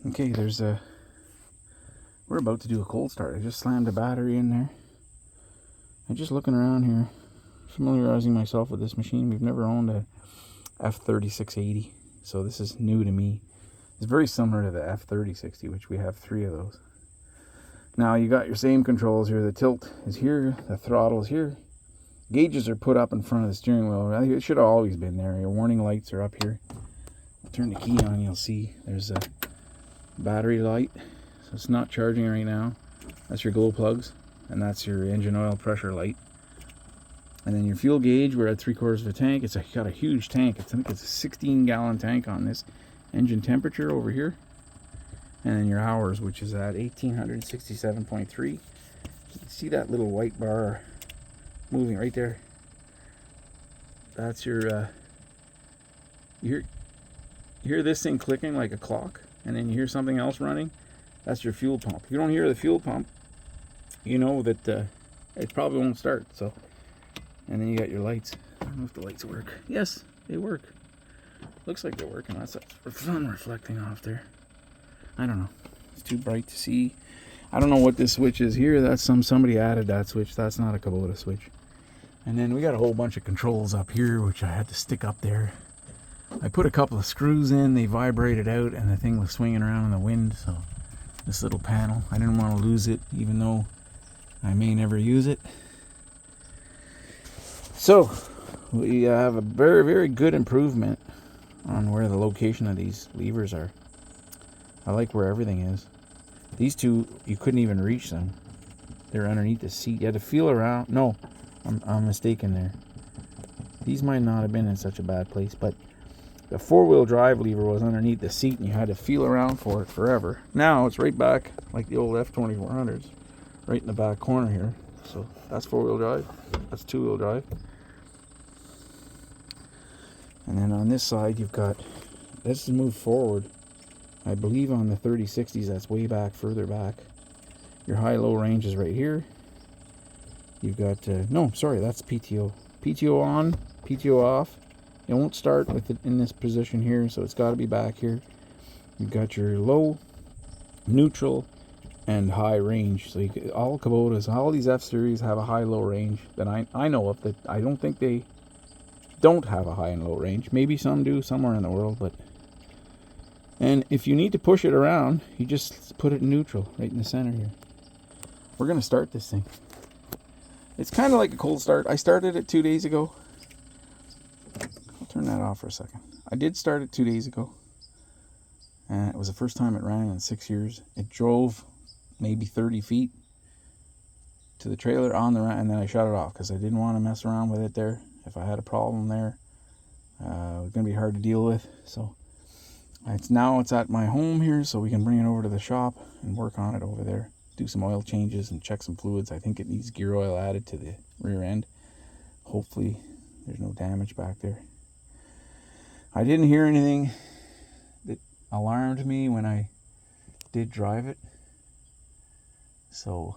Okay, we're about to do a cold start. I just slammed a battery in there. I'm just looking around here, familiarizing myself with this machine. We've never owned a F3680, so this is new to me. It's very similar to the F3060, which we have 3 of those. Now you got your same controls here. The tilt is here, the throttle is here. Gauges are put up in front of the steering wheel. It should have always been there. Your warning lights are up here. I'll turn the key on, you'll see there's a battery light, so it's not charging right now. That's your glow plugs, and that's your engine oil pressure light. And then your fuel gauge, we're at 3/4 of a tank. It's got a huge tank. I think it's a 16-gallon tank on this. Engine temperature over here, and then your hours, which is at 1867.3. You can see that little white bar moving right there. That's your you hear this thing clicking like a clock, and then you hear something else running. That's your fuel pump. If you don't hear the fuel pump, you know that it probably won't start. So, and then you got your lights. I don't know if the lights work. Yes, they work. Looks like they're working. That's the sun reflecting off there. I don't know. It's too bright to see. I don't know what this switch is here. That's somebody added that switch. That's not a Kubota switch. And then we got a whole bunch of controls up here, which I had to stick up there. I put a couple of screws in, they vibrated out, and the thing was swinging around in the wind. So this little panel, I didn't want to lose it, even though I may never use it. So we have a very, very good improvement on where the location of these levers are. I like where everything is. These two, you couldn't even reach them. They're underneath the seat. You had to feel around. No, I'm mistaken there. These might not have been in such a bad place, but the 4-wheel drive lever was underneath the seat, and you had to feel around for it forever. Now it's right back like the old F2400s, right in the back corner here. So that's 4-wheel drive. That's 2-wheel drive. And then on this side, you've got, let's move forward. I believe on the 3060s, that's way back, further back. Your high-low range is right here. You've got, no, sorry, that's PTO. PTO on, PTO off. It won't start with it in this position here, so it's got to be back here. You've got your low, neutral, and high range. So you can, all Kubotas, all these F-Series have a high-low range that I know of. That I don't think they don't have a high and low range. Maybe some do somewhere in the world, but... And if you need to push it around, you just put it in neutral, right in the center here. We're going to start this thing. It's kind of like a cold start. I started it 2 days ago. I'll turn that off for a second. I did start it 2 days ago. And it was the first time it ran in 6 years. It drove maybe 30 feet to the trailer on the and then I shut it off because I didn't want to mess around with it there. If I had a problem there, it was going to be hard to deal with. So it's at my home here, so we can bring it over to the shop and work on it over there. Do some oil changes and check some fluids. I think it needs gear oil added to the rear end. Hopefully there's no damage back there. I didn't hear anything that alarmed me when I did drive it. So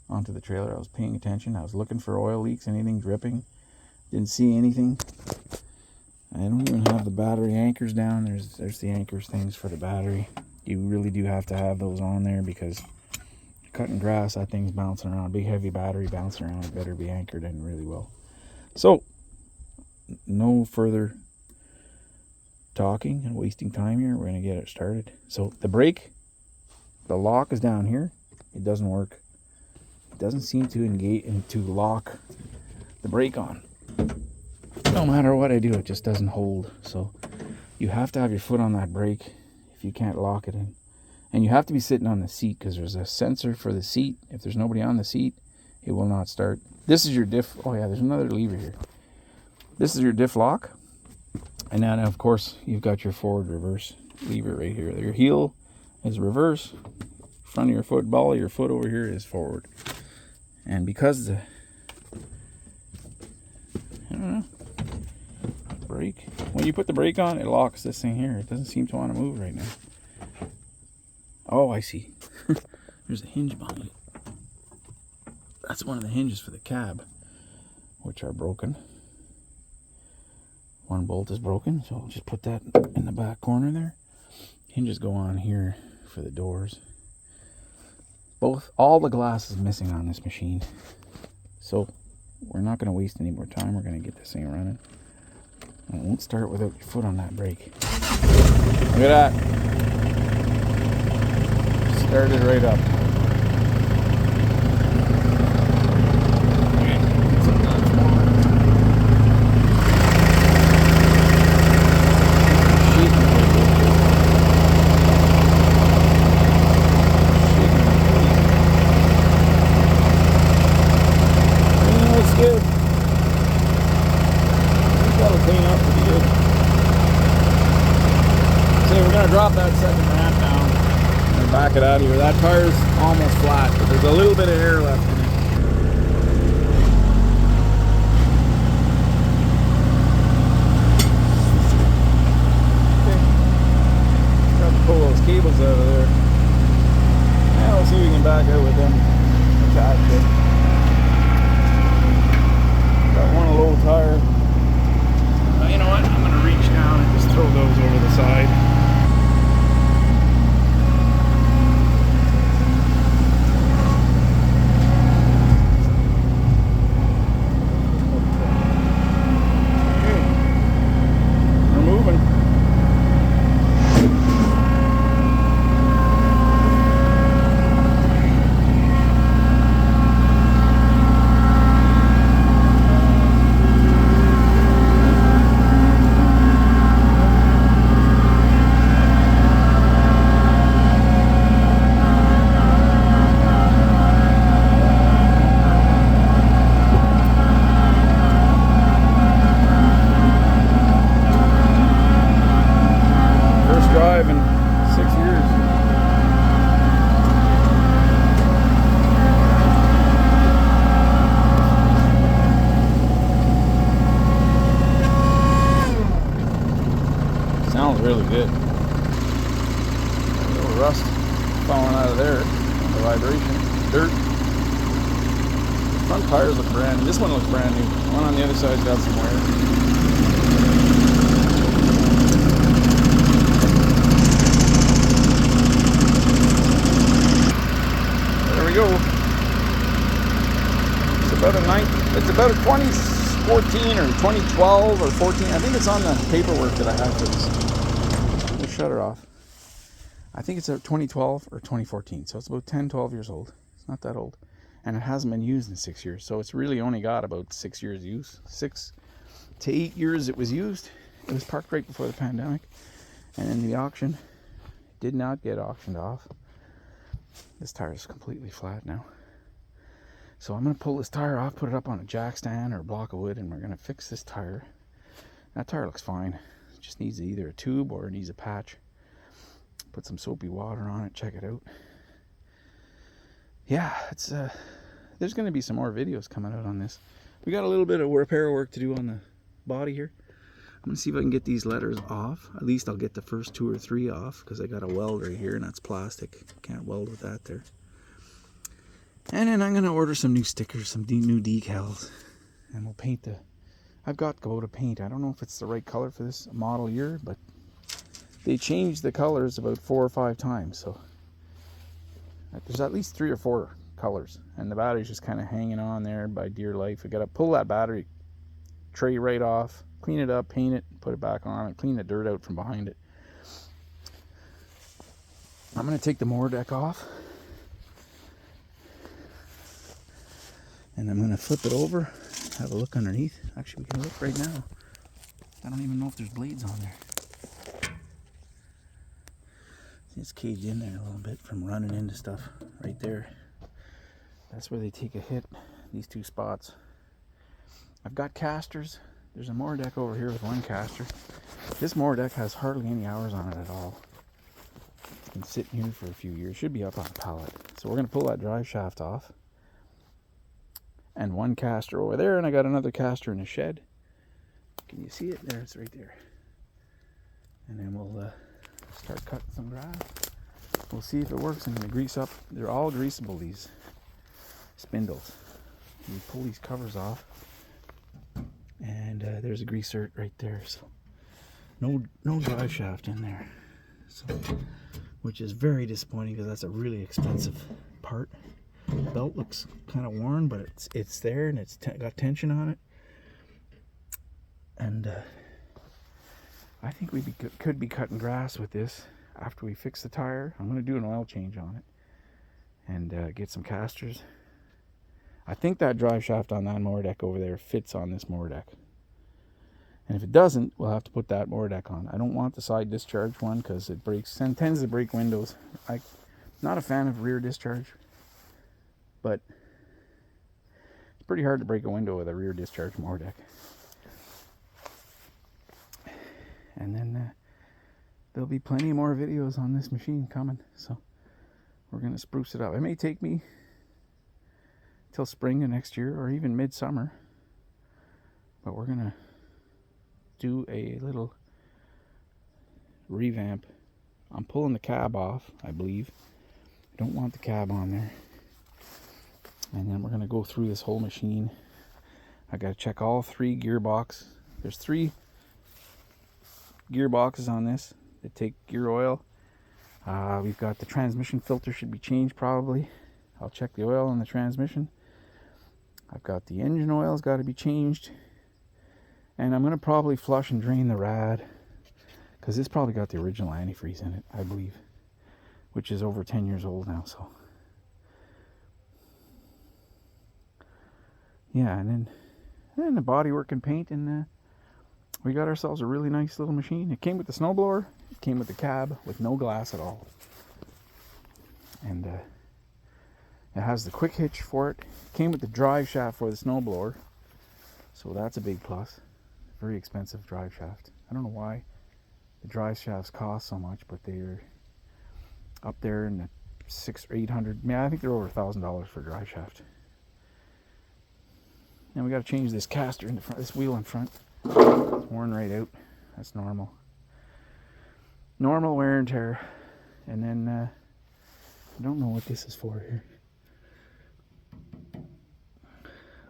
onto the trailer, I was paying attention. I was looking for oil leaks, anything dripping. Didn't see anything. I don't even have the battery anchors down. There's the anchors things for the battery. You really do have to have those on there because you're cutting grass, that thing's bouncing around. Big heavy battery bouncing around. It better be anchored in really well. So, no further talking and wasting time here. We're going to get it started. So, the brake, the lock is down here. It doesn't work. It doesn't seem to engage and to lock the brake on. No matter what I do, it just doesn't hold. So you have to have your foot on that brake if you can't lock it in. And you have to be sitting on the seat because there's a sensor for the seat. If there's nobody on the seat, it will not start. This is your diff. Oh yeah, there's another lever here. This is your diff lock. And then of course you've got your forward reverse lever right here. Your heel is reverse. Front of your foot, ball of your foot over here is forward. And because the, I don't know, brake, when you put the brake on, it locks this thing here. It doesn't seem to want to move right now. Oh, I see. There's a hinge behind it. That's one of the hinges for the cab, which are broken. One bolt is broken, so I'll just put that in the back corner there. Hinges go on here for the doors. All the glass is missing on this machine. So we're not going to waste any more time. We're going to get this thing running. And it won't start without your foot on that brake. Look at that. Started right up. Drop that second ramp down and back it out of here. That tire's almost flat, but there's a little bit of air left in it. Okay. Got to pull those cables out of there. Now we'll see if we can back out with them attached. Got one low tire. You know what? I'm going to reach down and just throw those over the side. Sounds really good. A little rust falling out of there. The vibration. Dirt. Front tires look brand new. This one looks brand new. The one on the other side's got some wear. There we go. It's about a 2014 or 2012 or 14. I think it's on the paperwork that I have for this. We'll shut her off. I think it's a 2012 or 2014. So it's about 10, 12 years old. It's not that old. And it hasn't been used in 6 years. So it's really only got about 6 years use. 6 to 8 years it was used. It was parked right before the pandemic. And in the auction, did not get auctioned off. This tire is completely flat now. So I'm going to pull this tire off, put it up on a jack stand or a block of wood, and we're going to fix this tire. That tire looks fine. It just needs either a tube or it needs a patch. Put some soapy water on it, check it out. Yeah, it's there's going to be some more videos coming out on this. We got a little bit of repair work to do on the body here. I'm going to see if I can get these letters off. At least I'll get the first 2 or 3 off, because I got a weld right here and that's plastic. Can't weld with that there. And then I'm going to order some new stickers, some new decals. And we'll paint the... I've got KUBOTA paint. I don't know if it's the right color for this model year, but they changed the colors about 4 or 5 times. So there's at least 3 or 4 colors. And the battery's just kind of hanging on there by dear life. I got to pull that battery tray right off, clean it up, paint it, put it back on, and clean the dirt out from behind it. I'm going to take the mower deck off. And I'm going to flip it over, have a look underneath. Actually, we can look right now. I don't even know if there's blades on there. It's caged in there a little bit from running into stuff right there. That's where they take a hit, these 2 spots. I've got casters. There's a mower deck over here with 1 caster. This mower deck has hardly any hours on it at all. It's been sitting here for a few years. Should be up on a pallet. So we're going to pull that drive shaft off. And 1 caster over there, and I got another caster in the shed. Can you see it? There, it's right there. And then we'll start cutting some grass. We'll see if it works. I'm going to grease up. They're all greasable, these spindles. You pull these covers off, and there's a grease zert right there. So no drive shaft in there. So, which is very disappointing because that's a really expensive part. The belt looks kind of worn, but it's there and it's got tension on it. And I think we could be cutting grass with this after we fix the tire. I'm going to do an oil change on it and get some casters. I think that drive shaft on that mower deck over there fits on this mower deck. And if it doesn't, we'll have to put that mower deck on. I don't want the side discharge one because it tends to break windows. I'm not a fan of rear discharge, but it's pretty hard to break a window with a rear discharge mower deck. And then there'll be plenty more videos on this machine coming, so we're going to spruce it up. It may take me till spring of next year or even midsummer, but we're going to do a little revamp. I'm pulling the cab off, I believe. I don't want the cab on there. And then we're going to go through this whole machine. I got to check all 3 gearboxes. There's 3 gearboxes on this that take gear oil. We've got the transmission filter should be changed probably. I'll check the oil on the transmission. I've got the engine oil's got to be changed. And I'm going to probably flush and drain the rad, because this probably got the original antifreeze in it, I believe, which is over 10 years old now. So yeah, and then the bodywork and paint, and we got ourselves a really nice little machine. It came with the snowblower, it came with the cab with no glass at all, and it has the quick hitch for it. It came with the drive shaft for the snowblower, so that's a big plus. Very expensive drive shaft. I don't know why the drive shafts cost so much, but they're up there in the $600 or $800. Yeah, I think they're over $1,000 for a drive shaft. And we got to change this caster in the front, this wheel in front. It's worn right out. That's normal. Normal wear and tear. And then I don't know what this is for here.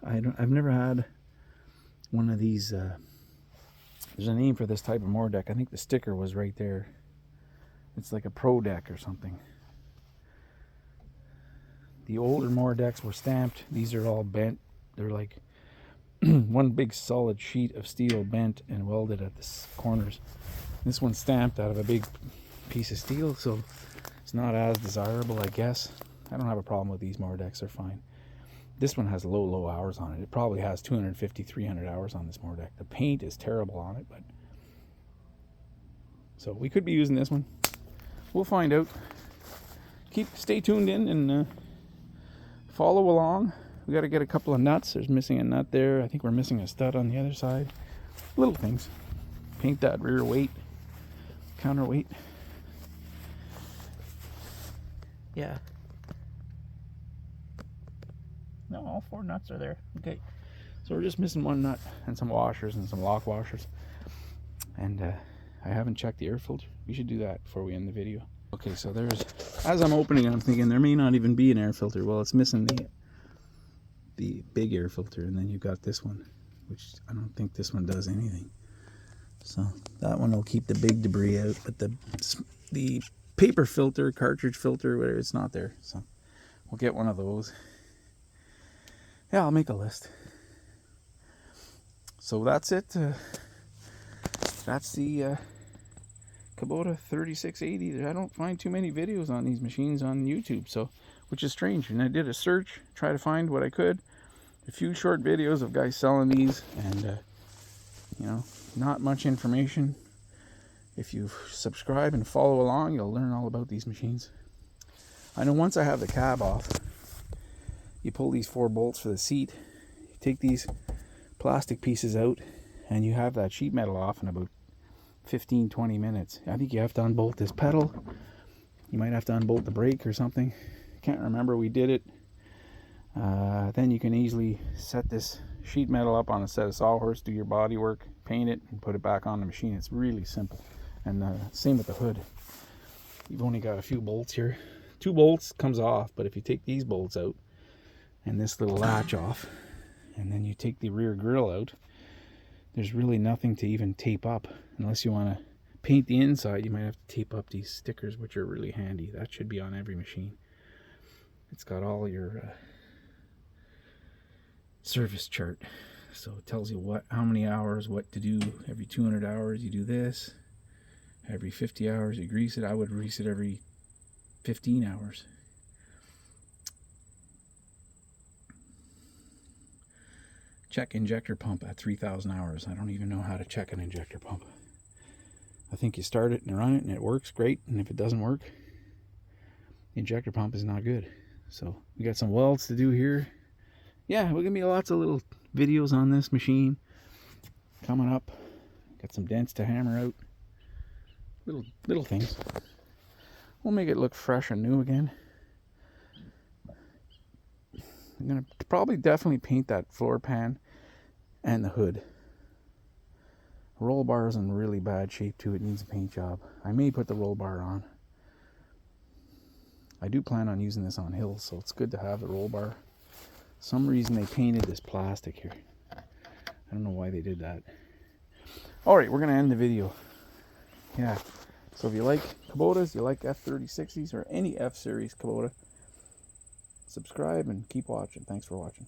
I've never had one of these. There's a name for this type of mower deck. I think the sticker was right there. It's like a pro deck or something. The older mower decks were stamped. These are all bent. They're like one big solid sheet of steel bent and welded at the corners. This one's stamped out of a big piece of steel, so it's not as desirable, I guess. I don't have a problem with these mower decks. They're fine. This one has low hours on it. It probably has 250, 300 hours on this mower deck. The paint is terrible on it, but so we could be using this one. We'll find out. Stay tuned in and follow along. We got to get a couple of nuts. There's missing a nut there. I think we're missing a stud on the other side. Little things. Paint that rear weight, counterweight. Yeah. No, all 4 nuts are there. Okay, so we're just missing 1 nut and some washers and some lock washers. And I haven't checked the air filter. We should do that before we end the video. Okay, so there's, as I'm opening it, I'm thinking there may not even be an air filter. Well, it's missing the big air filter, and then you've got this one, which I don't think this one does anything. So that one will keep the big debris out, but the paper filter, cartridge filter, whatever, it's not there. So we'll get one of those. Yeah, I'll make a list. So that's it. That's the KUBOTA 3680. I don't find too many videos on these machines on YouTube, so which is strange. And I did a search, try to find what I could. A few short videos of guys selling these, and you know, not much information. If you subscribe and follow along, you'll learn all about these machines. I know once I have the cab off, you pull these 4 bolts for the seat, you take these plastic pieces out, and you have that sheet metal off in about 15-20 minutes. I think you have to unbolt this pedal. You might have to unbolt the brake or something. Can't remember. We did it. Then you can easily set this sheet metal up on a set of sawhorse, do your body work, paint it, and put it back on the machine. It's really simple. And same with the hood. You've only got a few bolts here. 2 bolts comes off, but if you take these bolts out and this little latch off, and then you take the rear grill out, there's really nothing to even tape up unless you want to paint the inside, you might have to tape up these stickers, which are really handy. That should be on every machine. It's got all your service chart, so it tells you how many hours, what to do. Every 200 hours you do this. Every 50 hours you grease it. I would grease it every 15 hours. Check injector pump at 3,000 hours. I don't even know how to check an injector pump. I think you start it and run it and it works great, and if it doesn't work, the injector pump is not good. So we got some welds to do here. Yeah, we're gonna be lots of little videos on this machine coming up. Got some dents to hammer out. Little things. We'll make it look fresh and new again. I'm gonna probably definitely paint that floor pan and the hood. Roll bar is in really bad shape too. It needs a paint job. I may put the roll bar on. I do plan on using this on hills, so it's good to have the roll bar. Some reason they painted this plastic here. I don't know why they did that. Alright, we're gonna end the video. Yeah. So if you like Kubotas, you like F3680s or any F series Kubota, subscribe and keep watching. Thanks for watching.